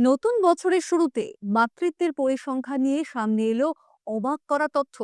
নতুন বছরের শুরুতে মাতৃত্বের পরিসংখ্যান নিয়ে সামনে এলো অবাক করা তথ্য।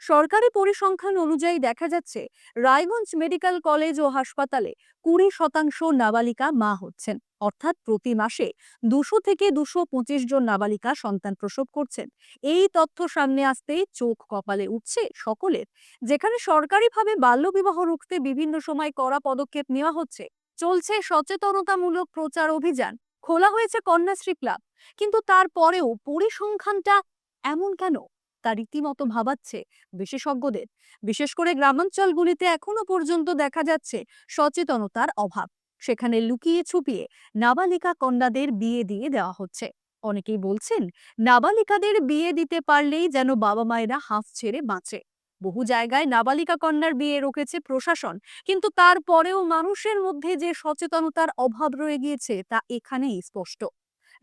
সরকারি পরিসংখ্যান অনুযায়ী দেখা যাচ্ছে রায়গঞ্জ মেডিকেল কলেজ ও হাসপাতালে 20% নাবালিকা মা হচ্ছেন। অর্থাৎ প্রতি মাসে 200 থেকে 225 জন নাবালিকা সন্তান প্রসব করছেন। এই তথ্য সামনে আসতেই চোখ কপালে উঠছে সকলের। যেখানে সরকারিভাবে বাল্যবিবাহ রুখতে বিভিন্ন সময় কড়া পদক্ষেপ নেওয়া হচ্ছে, চলছে সচেতনতামূলক প্রচার অভিযান, খোলা হয়েছে কন্যাশ্রী ক্লাব, কিন্তু তারপরেও পরিসংখ্যানটা এমন কেন তা রীতিমতো ভাবাচ্ছে বিশেষজ্ঞদের। বিশেষ করে গ্রামাঞ্চলগুলিতে এখনো পর্যন্ত দেখা যাচ্ছে সচেতনতার অভাব। সেখানে লুকিয়ে ছুপিয়ে নাবালিকা কন্যাদের বিয়ে দিয়ে দেওয়া হচ্ছে। অনেকেই বলছেন নাবালিকাদের বিয়ে দিতে পারলেই যেন বাবা মায়েরা হাঁফ ছেড়ে বাঁচে। বহু জায়গায় নাবালিকা কন্যার বিয়ে রোকেছে প্রশাসন, কিন্তু তারপরেও মানুষের মধ্যে যে সচেতনতার অভাব রয়ে গিয়েছে তা এখানেই স্পষ্ট।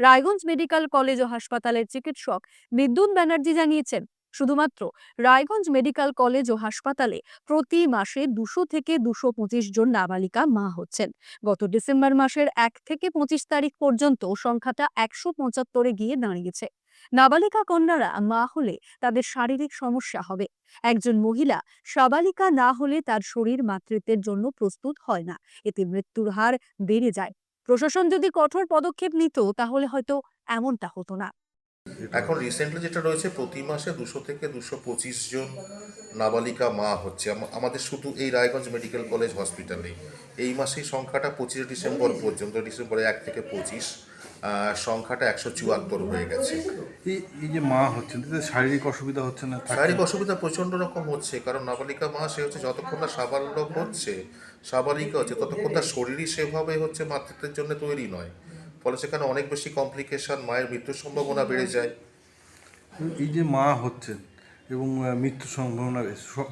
রায়গঞ্জ মেডিকেল কলেজ ও হাসপাতালের চিকিৎসক বিদ্যুৎ ব্যানার্জি জানিয়েছেন, শুধুমাত্র রায়গঞ্জ মেডিকেল কলেজ ও হাসপাতালে প্রতি মাসে 200 থেকে 225 জন নাবালিকা মা হচ্ছেন। গত ডিসেম্বর মাসের 1 থেকে 25 তারিখ পর্যন্ত সংখ্যাটা 175-এ গিয়ে দাঁড়িয়েছে। নাবালিকা কন্যারা মা হলে তাদের শারীরিক সমস্যা হবে। একজন মহিলা সাবালিকা না হলে তার শরীর মাতৃত্বের জন্য প্রস্তুত হয় না। এতে মৃত্যুর হার বেড়ে যায়। প্রশাসন যদি কঠোর পদক্ষেপ নিত তাহলে হয়তো এমনটা হতো না। এখন রিসেন্টলি যেটা রয়েছে, প্রতি মাসে 200 থেকে 225 জন নাবালিকা মা হচ্ছে আমাদের শুধু এই রায়গঞ্জ মেডিকেল কলেজ হসপিটালে। এই মাসেই সংখ্যাটা 25 ডিসেম্বর পর্যন্ত, ডিসেম্বরে 1 থেকে 25 সংখ্যাটা 174 হয়ে গেছে। এই যে মা হচ্ছেন তাতে শারীরিক অসুবিধা হচ্ছে না? শারীরিক অসুবিধা প্রচণ্ড রকম হচ্ছে, কারণ নাবালিকা মা সে হচ্ছে যতক্ষণ না সাবালক হচ্ছে, সাবালিকা হচ্ছে, ততক্ষণ তার শরীরই সেভাবে হচ্ছে মাতৃত্বের জন্য তৈরি নয়। ফলে সেখানে অনেক বেশি কমপ্লিকেশন, মায়ের মৃত্যুর সম্ভাবনা বেড়ে যায়। এই যে মা হচ্ছেন এবং মৃত্যুর সম্ভাবনা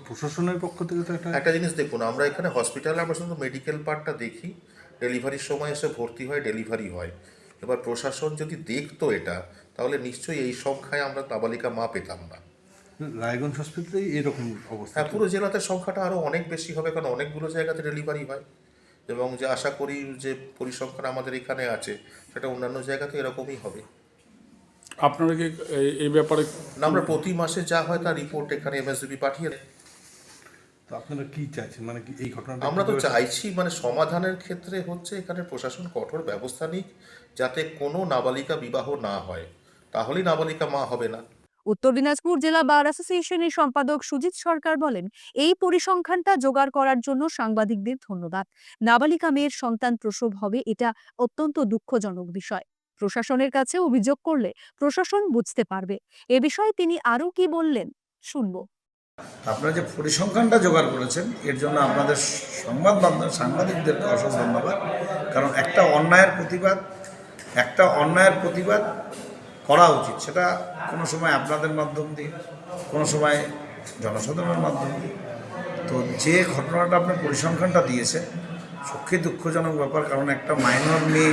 প্রশাসনের পক্ষ থেকে তো একটা জিনিস দেখুন, আমরা এখানে হসপিটালে আমরা শুধু মেডিকেল পার্টটা দেখি, ডেলিভারির সময় এসে ভর্তি হয়, ডেলিভারি হয়। এবার প্রশাসন যদি দেখতো এটা, তাহলে নিশ্চয়ই এই সংখ্যায় আমরা নাবালিকা মা পেতাম না। রায়গঞ্জ হসপিটালেই এরকম অবস্থা? হ্যাঁ, পুরো জেলাতে সংখ্যাটা আরও অনেক বেশি হবে, কারণ অনেকগুলো জায়গাতে ডেলিভারি হয়। এবং যে আশা করি যে পরিসংখ্যান আমাদের এখানে আছে, সেটা অন্যান্য জায়গাতে এরকমই হবে। আপনারা কি এই ব্যাপারে না, আমরা প্রতি মাসে যা হয় তার রিপোর্ট এখানে এমএসডিবি পাঠিয়ে দেয়। তো আপনারা কি চাইছেন, মানে কি এই ঘটনাটা? আমরা তো চাইছি মানে সমাধানের ক্ষেত্রে হচ্ছে এখানে প্রশাসন কঠোর ব্যবস্থা নিক, যাতে কোনো নাবালিকা বিবাহ না হয়, তাহলেই নাবালিকা মা হবে না। উত্তর দিনাজপুর জেলা বার অ্যাসোসিয়েশনের সম্পাদক সুজিত সরকার বলেন, এই পরিসংখ্যানটা জোগাড় করার জন্য সাংবাদিকদের ধন্যবাদ। নাবালিকা মেয়ের সন্তান প্রসব হবে, এটা অত্যন্ত দুঃখজনক বিষয়। প্রশাসনের কাছে অভিযোগ করলে প্রশাসন বুঝতে পারবে। এ বিষয়ে তিনি আরো কি বললেন শুনবো। আপনারা যে পরিসংখ্যানটা জোগাড় করেছেন এর জন্য আপনাদের সংবাদ মাধ্যম সাংবাদিকদেরকে অসংখ্য ধন্যবাদ। কারণ একটা অন্যায়ের প্রতিবাদ করা উচিত, সেটা কোনো সময় আপনাদের মাধ্যম দিয়ে, কোনো সময় জনসাধারণের মাধ্যম দিয়ে। তো যে ঘটনাটা আপনার পরিসংখ্যানটা দিয়েছে সত্যি দুঃখজনক ব্যাপার, কারণ একটা মাইনর মেয়ে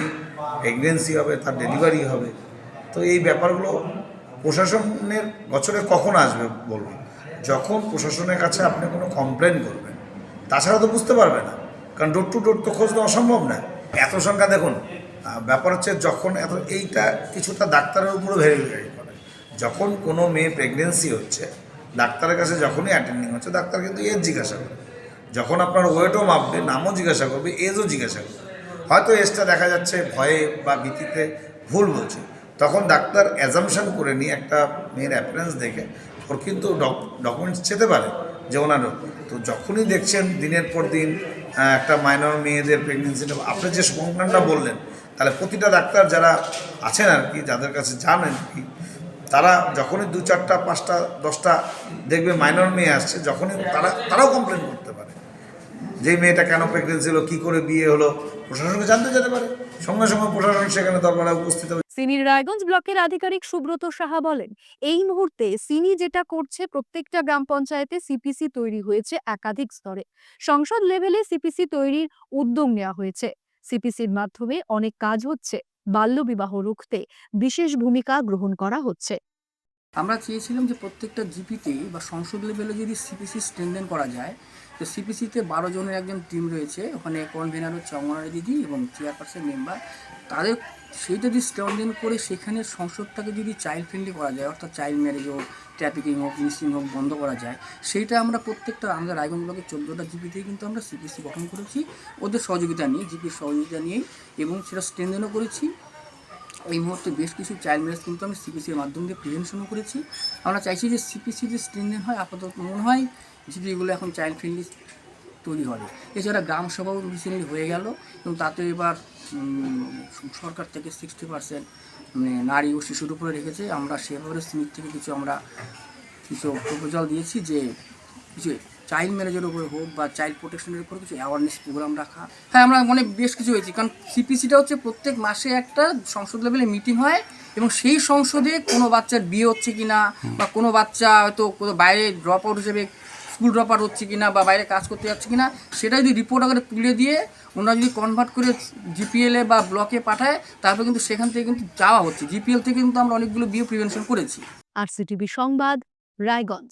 প্রেগনেন্সি হবে, তার ডেলিভারি হবে। তো এই ব্যাপারগুলো প্রশাসনের বছরে কখন আসবে বলুন? যখন প্রশাসনের কাছে আপনি কোনো কমপ্লেন করবেন, তাছাড়া তো বুঝতে পারবে না, কারণ ডোর টু ডোর তো খোঁজ দেওয়া অসম্ভব না। এত সংখ্যা দেখুন, ব্যাপার হচ্ছে যখন এইটা কিছুটা ডাক্তারের উপরও ভেরি করে। যখন কোনো মেয়ে প্রেগনেন্সি হচ্ছে, ডাক্তারের কাছে যখনই অ্যাটেন্ডিং হচ্ছে, ডাক্তার কিন্তু এজ জিজ্ঞাসা করবে। যখন আপনার ওয়েটও মাপবে, নামও জিজ্ঞাসা করবে, এজও জিজ্ঞাসা করবে। হয়তো এজটা দেখা যাচ্ছে ভয়ে বা ভীতিতে ভুল বলছে, তখন ডাক্তার অ্যাজামশন করে নিয়ে একটা মেয়ের অ্যাপিয়ারেন্স দেখে ওর কিন্তু ডকুমেন্টস চেতে পারে যে ওনারও। তো যখনই দেখছেন দিনের পর দিন একটা মাইনর মেয়েদের প্রেগনেন্সিটা, আপনি যে সংখ্যানটা বললেন, তাহলে প্রতিটা ডাক্তার যারা আছেন আর কি, যাদের কাছে জানেন কি, তারা যখনই 2, 4, 5, 10টা দেখবে মাইনর মেয়ে আসছে, যখনই তারাও কমপ্লেন করতে পারে যে মেয়েটা কেন প্রেগনেন্সি হলো, কী করে বিয়ে হলো, প্রশাসনকে জানতে যেতে পারে। সঙ্গে সঙ্গে প্রশাসন সেখানে দরবারে উপস্থিত হবে। সিনির রায়গঞ্জ ব্লকের আধিকারিক সুব্রত সাহা বলেন, এই মুহূর্তে সিনি যেটা করছে, প্রত্যেকটা গ্রাম পঞ্চায়েতে সিপিসি তৈরি হয়েছে একাধিক স্তরে। সংসদ লেভেলে সিপিসি তৈরির উদ্যোগ নেওয়া হয়েছে। সিপিসির মাধ্যমে অনেক কাজ হচ্ছে। বাল্যবিবাহ রুখতে বিশেষ ভূমিকা গ্রহণ করা হচ্ছে। আমরা চেয়েছিলাম যে প্রত্যেকটা জিপিতে বা সংসদ লেভেলে যদি সিপিসি স্ট্রেনথেন করা যায়, তো সিপিসিতে 12 জনের একজন টিম রয়েছে, ওখানে কনভেনার হচ্ছে অঙ্গনারী দিদি এবং চেয়ারপারসন মেম্বার। তাদের সেইটা যদি স্ট্রেংথেন করে সেখানে সংসদটাকে যদি চাইল্ড ফ্রেন্ডলি করা যায়, অর্থাৎ চাইল্ড ম্যারেজ হোক, ট্রাফিকিং হোক, মিসিং হোক বন্ধ করা যায়, সেইটা আমরা প্রত্যেকটা আমাদের রায়গঞ্জ ব্লকের 14টা জিপিতেই কিন্তু আমরা সিপিসি গঠন করেছি ওদের সহযোগিতা নিয়ে, জিপির সহযোগিতা নিয়েই, এবং সেটা স্ট্রেংথেনও করেছি। এই মুহূর্তে বেশ কিছু চাইল্ড ম্যারেজ কিন্তু আমি সিপিসির মাধ্যম দিয়ে প্রিভেনশনও করেছি। আমরা চাইছি যে সিপিসি যে স্ট্রেংথেন হয়, আপাতত মনে হয় জিপিগুলো এখন চাইল্ড ফ্রেন্ডলি তৈরি হবে। এছাড়া গ্রাম সভাও রিসেন্টলি হয়ে গেল, এবং তাতে এবার সরকার থেকে 60% মানে নারী ও শিশুর উপরে রেখেছে। আমরা সেভাবে সিমিট থেকে কিছু প্রপোজাল দিয়েছি যে কিছু চাইল্ড ম্যারেজের উপরে হোক বা চাইল্ড প্রোটেকশনের উপরে কিছু অ্যাওয়ারনেস প্রোগ্রাম রাখা। হ্যাঁ, আমরা মানে বেশ কিছু হয়েছি, কারণ সিপিসিটা হচ্ছে প্রত্যেক মাসে একটা সংসদ লেভেলে মিটিং হয়, এবং সেই সংসদে কোনো বাচ্চার বিয়ে হচ্ছে কি না, বা কোনো বাচ্চা হয়তো কোনো বাইরে ড্রপ আউট হিসেবে স্কুল ড্রপ আউট হচ্ছে কি না, বা বাইরে কাজ করতে যাচ্ছে কি না, সেটা যদি রিপোর্ট আকারে তুলে দিয়ে ওনারা যদি কনভার্ট করে জিপিএলে বা ব্লকে পাঠায়, তারপরে কিন্তু সেখান থেকে কিন্তু যাওয়া হচ্ছে। জিপিএল থেকে কিন্তু আমরা অনেকগুলো বিয়ে প্রিভেনশন করেছি। আরসিটিভি সংবাদ, রায়গঞ্জ।